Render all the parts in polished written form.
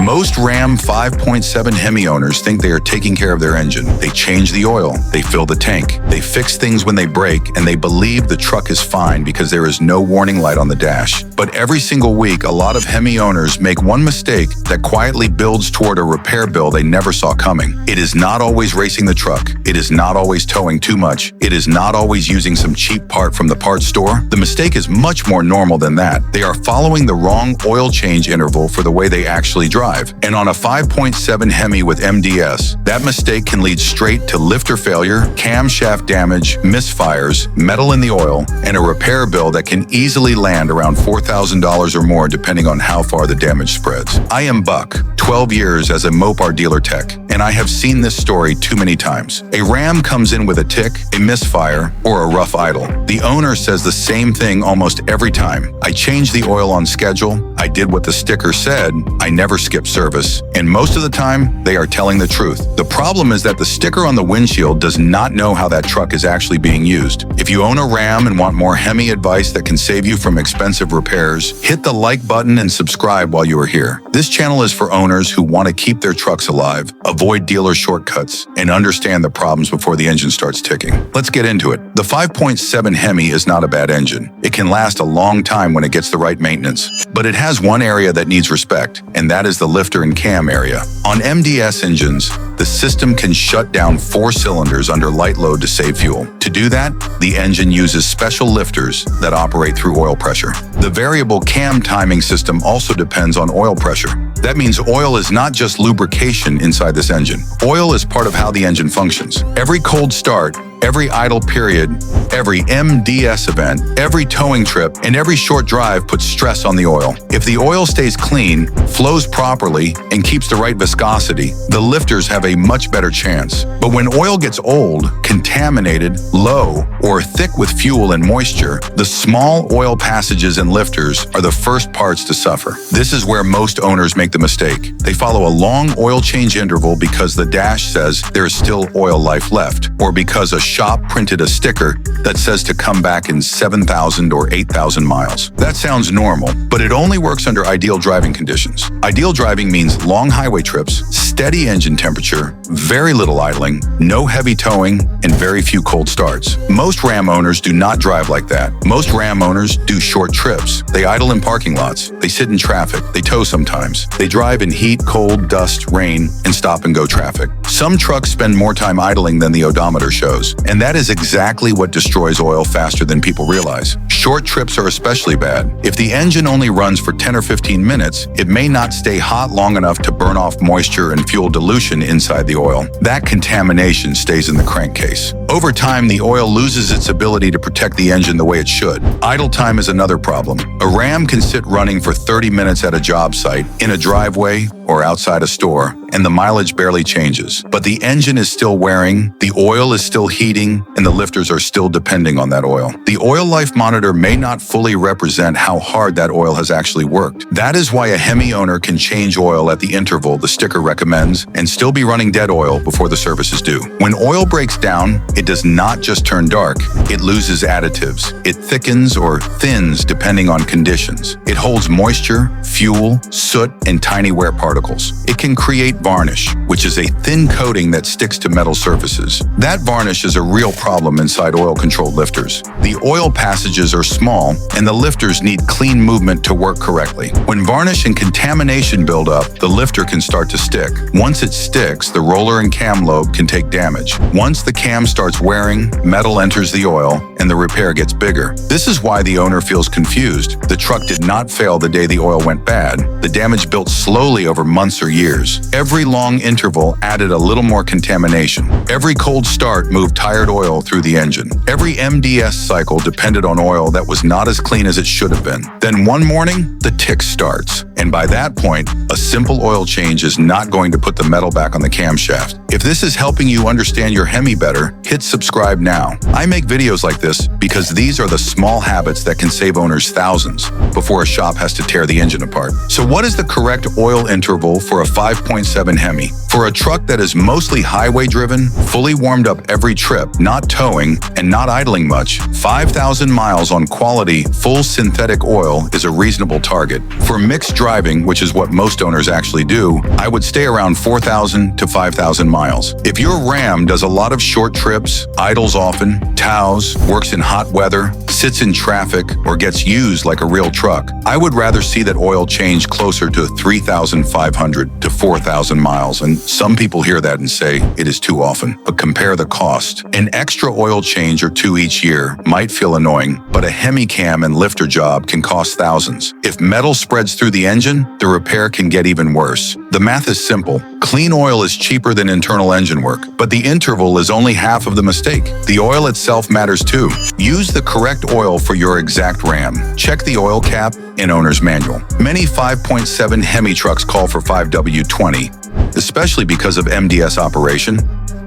Most Ram 5.7 Hemi owners think they are taking care of their engine. They change the oil, they fill the tank, they fix things when they break, and they believe the truck is fine because there is no warning light on the dash. But every single week, a lot of Hemi owners make one mistake that quietly builds toward a repair bill they never saw coming. It is not always racing the truck. It is not always towing too much. It is not always using some cheap part from the parts store. The mistake is much more normal than that. They are following the wrong oil change interval for the way they actually drive. And on a 5.7 Hemi with MDS, that mistake can lead straight to lifter failure, camshaft damage, misfires, metal in the oil, and a repair bill that can easily land around $4,000 or more depending on how far the damage spreads. I am Buck, 12 years as a Mopar dealer tech, and I have seen this story too many times. A Ram comes in with a tick, a misfire, or a rough idle. The owner says the same thing almost every time. I changed the oil on schedule, I did what the sticker said, I never skipped service, and most of the time, they are telling the truth. The problem is that the sticker on the windshield does not know how that truck is actually being used. If you own a Ram and want more Hemi advice that can save you from expensive repairs, hit the like button and subscribe while you are here. This channel is for owners who want to keep their trucks alive, avoid dealer shortcuts, and understand the problems before the engine starts ticking. Let's get into it. The 5.7 Hemi is not a bad engine. It can last a long time when it gets the right maintenance. But it has one area that needs respect, and that is the lifter and cam area. On MDS engines, the system can shut down 4 cylinders under light load to save fuel. To do that, the engine uses special lifters that operate through oil pressure. The variable cam timing system also depends on oil pressure. That means oil is not just lubrication inside this engine. Oil is part of how the engine functions. Every cold start, every idle period, every MDS event, every towing trip, and every short drive puts stress on the oil. If the oil stays clean, flows properly, and keeps the right viscosity, the lifters have a much better chance. But when oil gets old, contaminated, low, or thick with fuel and moisture, the small oil passages and lifters are the first parts to suffer. This is where most owners make the mistake. They follow a long oil change interval because the dash says there is still oil life left, or because a shop printed a sticker that says to come back in 7,000 or 8,000 miles. That sounds normal, but it only works under ideal driving conditions. Ideal driving means long highway trips, steady engine temperature, very little idling, no heavy towing, and very few cold starts. Most Ram owners do not drive like that. Most Ram owners do short trips. They idle in parking lots. They sit in traffic. They tow sometimes. They drive in heat, cold, dust, rain, and stop-and-go traffic. Some trucks spend more time idling than the odometer shows, and that is exactly what destroys oil faster than people realize. Short trips are especially bad. If the engine only runs for 10 or 15 minutes, it may not stay hot long enough to burn off moisture and fuel dilution inside the oil. That contamination stays in the crankcase. Over time, the oil loses its ability to protect the engine the way it should. Idle time is another problem. A Ram can sit running for 30 minutes at a job site, in a driveway, or outside a store, and the mileage barely changes. But the engine is still wearing, the oil is still heating, and the lifters are still depending on that oil. The oil life monitor may not fully represent how hard that oil has actually worked. That is why a Hemi owner can change oil at the interval the sticker recommends and still be running dead oil before the service is due. When oil breaks down, it does not just turn dark, it loses additives. It thickens or thins depending on conditions. It holds moisture, fuel, soot, and tiny wear particles. It can create varnish, which is a thin coating that sticks to metal surfaces. That varnish is a real problem inside oil-controlled lifters. The oil passages are small, and the lifters need clean movement to work correctly. When varnish and contamination build up, the lifter can start to stick. Once it sticks, the roller and cam lobe can take damage. Once the cam starts wearing, metal enters the oil, and the repair gets bigger. This is why the owner feels confused. The truck did not fail the day the oil went bad. The damage built slowly over months or years. Every long interval added a little more contamination. Every cold start moved tired oil through the engine. Every MDS cycle depended on oil that was not as clean as it should have been. Then one morning, the tick starts. And by that point, a simple oil change is not going to put the metal back on the camshaft. If this is helping you understand your Hemi better, hit subscribe now. I make videos like this this because these are the small habits that can save owners thousands before a shop has to tear the engine apart. So what is the correct oil interval for a 5.7 Hemi? For a truck that is mostly highway driven, fully warmed up every trip, not towing, and not idling much, 5,000 miles on quality, full synthetic oil is a reasonable target. For mixed driving, which is what most owners actually do, I would stay around 4,000 to 5,000 miles. If your Ram does a lot of short trips, idles often, tows, works in hot weather, sits in traffic, or gets used like a real truck, I would rather see that oil change closer to 3,500 to 4,000 miles. And some people hear that and say it is too often. But compare the cost. An extra oil change or two each year might feel annoying, but a Hemi cam and lifter job can cost thousands. If metal spreads through the engine, the repair can get even worse. The math is simple. Clean oil is cheaper than internal engine work, but the interval is only half of the mistake. The oil itself matters too. Use the correct oil for your exact Ram. Check the oil cap in owner's manual. Many 5.7 Hemi trucks call for 5W20, especially because of MDS operation,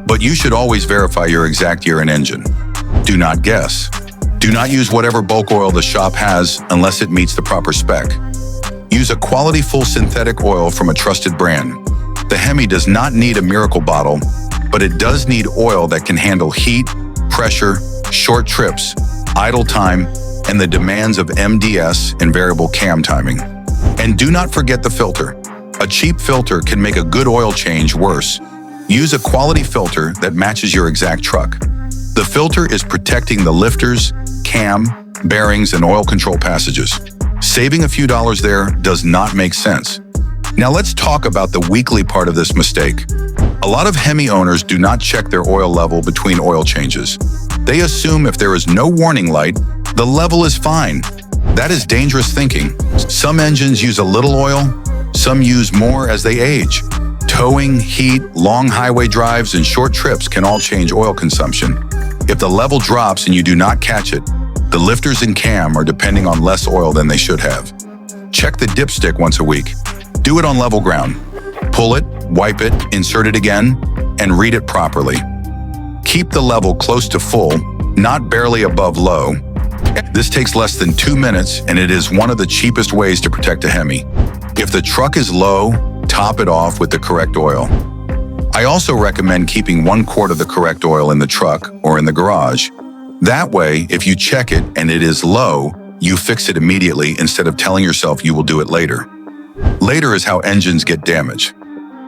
but you should always verify your exact year and engine. Do not guess. Do not use whatever bulk oil the shop has unless it meets the proper spec. Use a quality full synthetic oil from a trusted brand. The Hemi does not need a miracle bottle, but it does need oil that can handle heat, pressure, short trips, idle time, and the demands of MDS and variable cam timing. And do not forget the filter. A cheap filter can make a good oil change worse. Use a quality filter that matches your exact truck. The filter is protecting the lifters, cam, bearings, and oil control passages. Saving a few dollars there does not make sense. Now let's talk about the weekly part of this mistake. A lot of Hemi owners do not check their oil level between oil changes. They assume if there is no warning light, the level is fine. That is dangerous thinking. Some engines use a little oil, some use more as they age. Towing, heat, long highway drives, and short trips can all change oil consumption. If the level drops and you do not catch it, the lifters and cam are depending on less oil than they should have. Check the dipstick once a week. Do it on level ground. Pull it, wipe it, insert it again, and read it properly. Keep the level close to full, not barely above low. This takes less than 2 minutes, and it is one of the cheapest ways to protect a Hemi. If the truck is low, top it off with the correct oil. I also recommend keeping 1 quart of the correct oil in the truck or in the garage. That way, if you check it and it is low, you fix it immediately instead of telling yourself you will do it later. Later is how engines get damaged.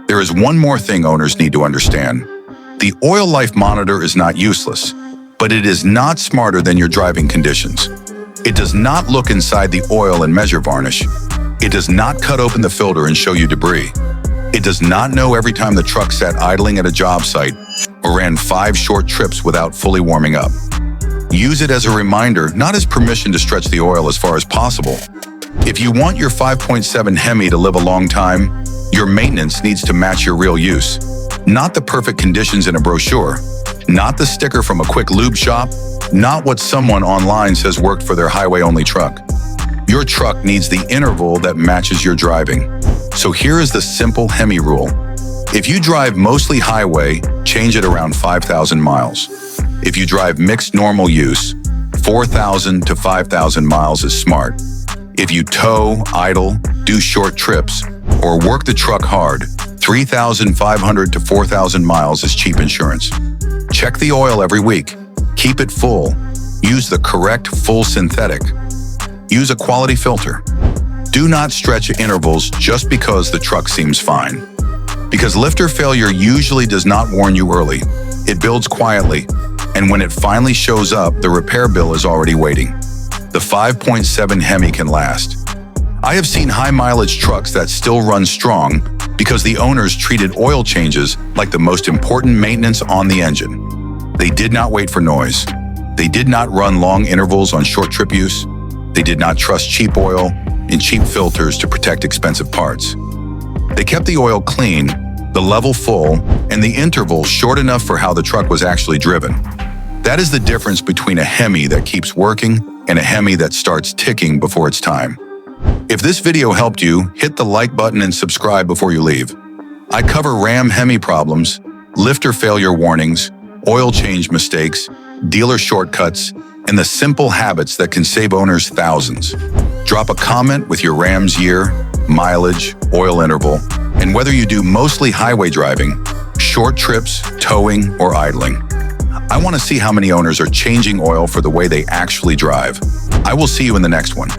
There is one more thing owners need to understand. The oil life monitor is not useless, but it is not smarter than your driving conditions. It does not look inside the oil and measure varnish. It does not cut open the filter and show you debris. It does not know every time the truck sat idling at a job site or ran 5 short trips without fully warming up. Use it as a reminder, not as permission to stretch the oil as far as possible. If you want your 5.7 Hemi to live a long time, your maintenance needs to match your real use. Not the perfect conditions in a brochure, not the sticker from a quick lube shop, not what someone online says worked for their highway-only truck. Your truck needs the interval that matches your driving. So here is the simple Hemi rule. If you drive mostly highway, change it around 5,000 miles. If you drive mixed normal use, 4,000 to 5,000 miles is smart. If you tow, idle, do short trips, or work the truck hard, 3,500 to 4,000 miles is cheap insurance. Check the oil every week. Keep it full. Use the correct full synthetic. Use a quality filter. Do not stretch intervals just because the truck seems fine. Because lifter failure usually does not warn you early. It builds quietly, and when it finally shows up, the repair bill is already waiting. The 5.7 Hemi can last. I have seen high-mileage trucks that still run strong because the owners treated oil changes like the most important maintenance on the engine. They did not wait for noise. They did not run long intervals on short trip use. They did not trust cheap oil and cheap filters to protect expensive parts. They kept the oil clean, the level full, and the interval short enough for how the truck was actually driven. That is the difference between a Hemi that keeps working and a Hemi that starts ticking before it's time. If this video helped you, hit the like button and subscribe before you leave. I cover Ram Hemi problems, lifter failure warnings, oil change mistakes, dealer shortcuts, and the simple habits that can save owners thousands. Drop a comment with your Ram's year, mileage, oil interval, and whether you do mostly highway driving, short trips, towing, or idling. I want to see how many owners are changing oil for the way they actually drive. I will see you in the next one.